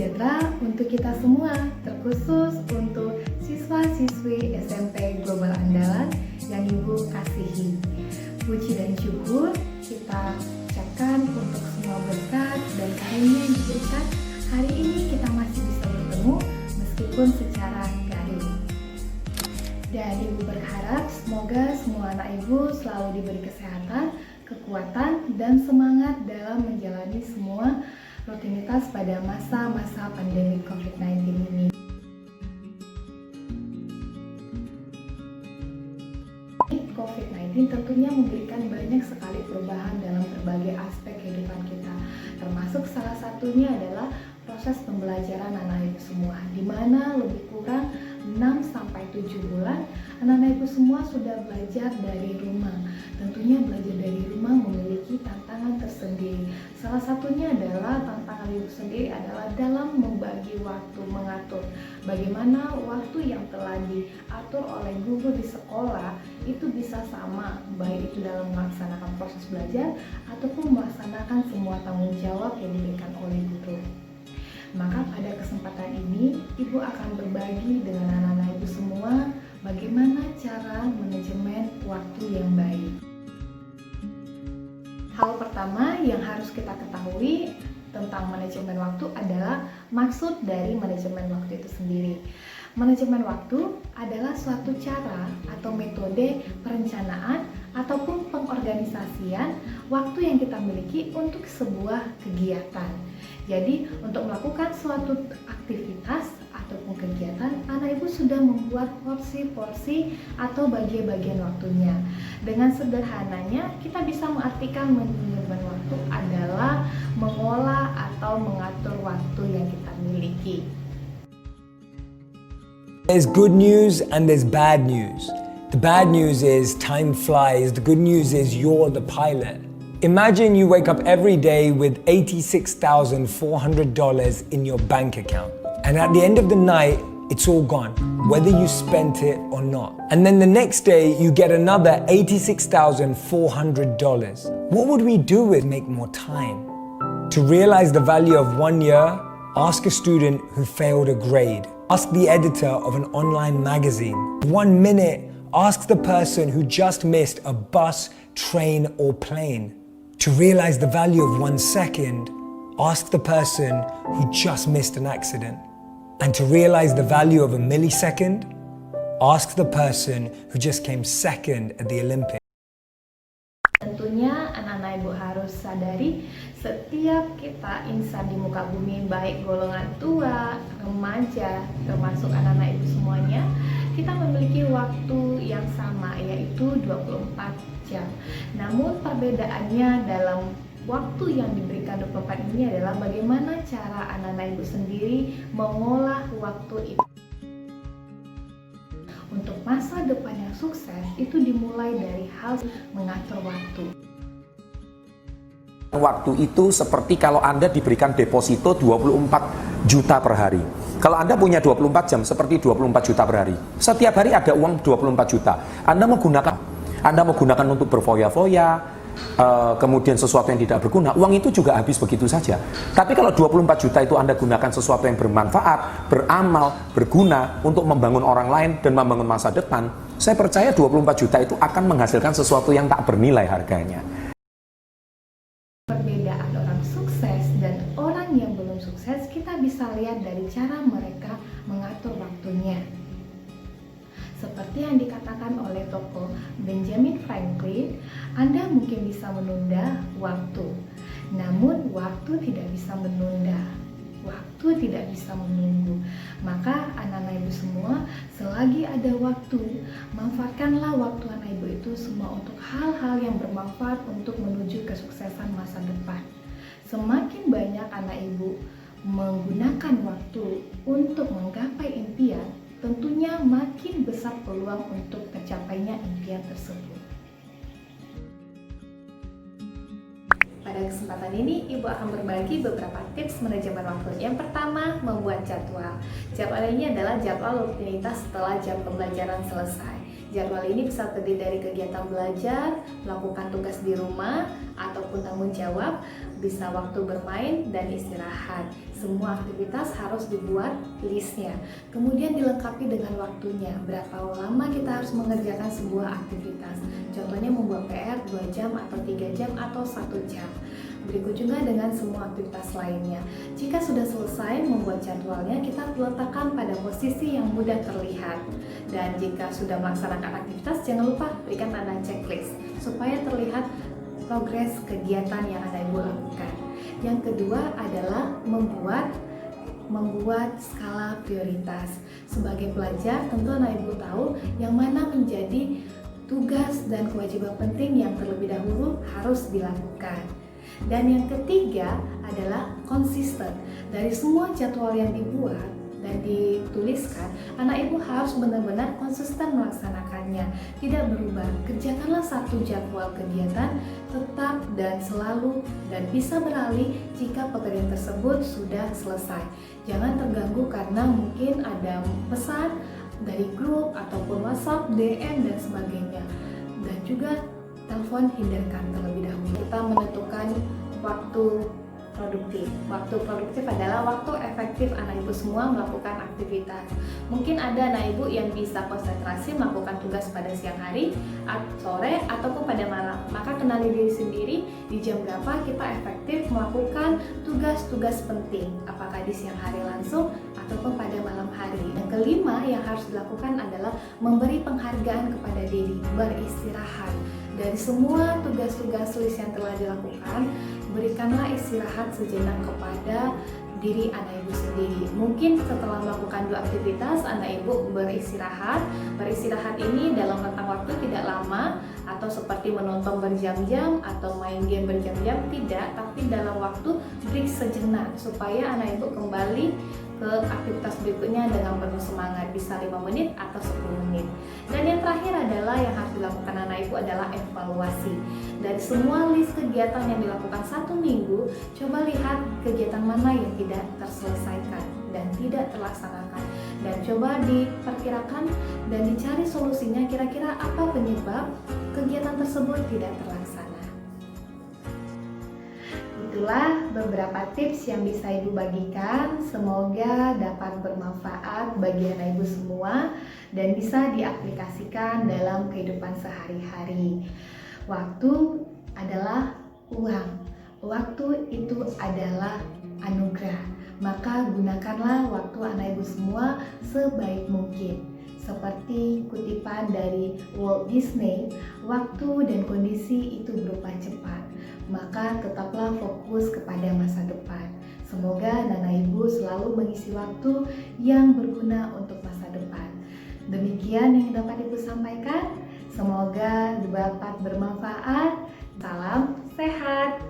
sejahtera untuk kita semua, terkhusus untuk siswa-siswi SMP Global Andalan yang Ibu kasihi. Puji dan syukur kita ucapkan untuk semua berkat dan karunia yang diberikan. Hari ini kita masih bisa bertemu meskipun secara daring. Dan Ibu berharap semoga semua anak Ibu selalu diberi kesehatan, kekuatan, dan semangat dalam menjalani semua rutinitas pada masa-masa pandemi COVID-19 ini. COVID-19 tentunya memberikan banyak sekali perubahan dalam berbagai aspek kehidupan kita, termasuk salah satunya adalah proses pembelajaran anak ibu semua, di mana lebih kurang 6-7 bulan anak-anak ibu semua sudah belajar dari rumah. Tentunya belajar dari rumah memiliki tantangan tersendiri. Salah satunya adalah tantangan ibu sendiri adalah dalam membagi waktu, mengatur bagaimana waktu yang telah diatur oleh guru di sekolah itu bisa sama, baik itu dalam melaksanakan proses belajar ataupun melaksanakan semua tanggung jawab yang diberikan oleh guru. Maka pada kesempatan ini, Ibu akan berbagi dengan anak-anak Ibu semua bagaimana cara manajemen waktu yang baik. Hal pertama yang harus kita ketahui tentang manajemen waktu adalah maksud dari manajemen waktu itu sendiri. Manajemen waktu adalah suatu cara atau metode perencanaan ataupun pengorganisasian waktu yang kita miliki untuk sebuah kegiatan. Jadi, untuk melakukan suatu aktivitas ataupun kegiatan, anak ibu sudah membuat porsi-porsi atau bagian-bagian waktunya. Dengan sederhananya, kita bisa mengartikan manajemen waktu adalah mengolah atau mengatur waktu yang kita miliki. There's good news and there's bad news. The bad news is time flies. The good news is you're the pilot. Imagine you wake up every day with $86,400 in your bank account. And at the end of the night, it's all gone, whether you spent it or not. And then the next day, you get another $86,400. What would we do with make more time? To realize the value of 1 year, ask a student who failed a grade. Ask the editor of an online magazine. 1 minute, ask the person who just missed a bus, train, or plane. To realize the value of 1 second, ask the person who just missed an accident. And to realize the value of a millisecond, ask the person who just came second at the Olympics. Tentunya anak-anak ibu harus sadari setiap kita insan di muka bumi, baik golongan tua, remaja, termasuk anak-anak ibu semuanya, kita memiliki waktu yang sama, yaitu 24 jam. Namun perbedaannya dalam waktu yang diberikan 24 ini adalah bagaimana cara anak-anak ibu sendiri mengolah waktu itu. Untuk masa depan yang sukses itu dimulai dari hal mengatur waktu. Waktu itu seperti kalau Anda diberikan deposito 24 juta per hari. Kalau Anda punya 24 jam seperti 24 juta per hari. Setiap hari ada uang 24 juta. Anda menggunakan untuk berfoya-foya, kemudian sesuatu yang tidak berguna, uang itu juga habis begitu saja. Tapi kalau 24 juta itu Anda gunakan sesuatu yang bermanfaat, beramal, berguna untuk membangun orang lain dan membangun masa depan, saya percaya 24 juta itu akan menghasilkan sesuatu yang tak bernilai harganya. Perbedaan orang sukses dan orang yang belum sukses kita bisa lihat dari cara mereka mengatur waktunya. Seperti yang dikatakan oleh tokoh Benjamin Franklin, Anda mungkin bisa menunda waktu, namun waktu tidak bisa menunda, waktu tidak bisa menunggu. Maka anak-anak ibu semua, selagi ada waktu, manfaatkanlah waktu anak ibu itu semua untuk hal-hal yang bermanfaat untuk menuju kesuksesan masa depan. Semakin banyak anak ibu menggunakan waktu untuk menggapai impian, tentunya makin besar peluang untuk tercapainya impian tersebut. Pada kesempatan ini, Ibu akan berbagi beberapa tips manajemen waktu. Yang pertama, membuat jadwal. Jadwal ini adalah jadwal rutinitas setelah jam pembelajaran selesai. Jadwal ini bisa terdiri dari kegiatan belajar, melakukan tugas di rumah, ataupun tanggung jawab, bisa waktu bermain dan istirahat. Semua aktivitas harus dibuat listnya, kemudian dilengkapi dengan waktunya. Berapa lama kita harus mengerjakan sebuah aktivitas. Contohnya membuat PR 2 jam atau 3 jam atau 1 jam. Berikut juga dengan semua aktivitas lainnya. Jika sudah selesai membuat jadwalnya, kita letakkan pada posisi yang mudah terlihat. Dan jika sudah melaksanakan aktivitas, jangan lupa berikan tanda checklist supaya terlihat progres kegiatan yang Anda Ibu lakukan. Yang kedua adalah membuat skala prioritas. Sebagai pelajar, tentu Anda Ibu tahu yang mana menjadi tugas dan kewajiban penting yang terlebih dahulu harus dilakukan. Dan yang ketiga adalah konsisten. Dari semua jadwal yang dibuat dan dituliskan, anak ibu harus benar-benar konsisten melaksanakannya, tidak berubah. Kerjakanlah satu jadwal kegiatan tetap dan selalu, dan bisa beralih jika pekerjaan tersebut sudah selesai. Jangan terganggu karena mungkin ada pesan dari grup ataupun WhatsApp, DM dan sebagainya. Dan juga telepon hindarkan terlebih dahulu. Kita menentukan waktu produktif. Waktu produktif adalah waktu efektif anak ibu semua melakukan aktivitas. Mungkin ada anak ibu yang bisa konsentrasi melakukan tugas pada siang hari, sore, ataupun pada malam. Maka kenali diri sendiri di jam berapa kita efektif melakukan tugas-tugas penting, apakah di siang hari langsung ataupun pada malam hari. Yang kelima yang harus dilakukan adalah memberi penghargaan kepada diri, beristirahat. Dari semua tugas-tugas tulis yang telah dilakukan, berikanlah istirahat sejenak kepada diri anak ibu sendiri. Mungkin setelah melakukan 2 aktivitas, anak ibu beristirahat. Beristirahat ini dalam rentang waktu tidak lama, atau seperti menonton berjam-jam atau main game berjam-jam, tidak, tapi dalam waktu break sejenak supaya anak ibu kembali ke aktivitas berikutnya dengan penuh semangat, bisa 5 menit atau 10 menit. Dan yang terakhir adalah yang harus dilakukan anak ibu adalah evaluasi. Dari semua list kegiatan yang dilakukan 1 minggu, coba lihat kegiatan mana yang tidak terselesaikan dan tidak terlaksanakan. Dan coba diperkirakan dan dicari solusinya, kira-kira apa penyebab kegiatan tersebut tidak terlaksana. Itulah beberapa tips yang bisa Ibu bagikan. Semoga dapat bermanfaat bagi anak Ibu semua dan bisa diaplikasikan dalam kehidupan sehari-hari. Waktu adalah uang. Waktu itu adalah anugerah. Maka gunakanlah waktu anak Ibu semua sebaik mungkin. Seperti kutipan dari Walt Disney, waktu dan kondisi itu berupa cepat. Maka tetaplah fokus kepada masa depan. Semoga Nana Ibu selalu mengisi waktu yang berguna untuk masa depan. Demikian yang dapat Ibu sampaikan. Semoga dapat bermanfaat. Salam sehat.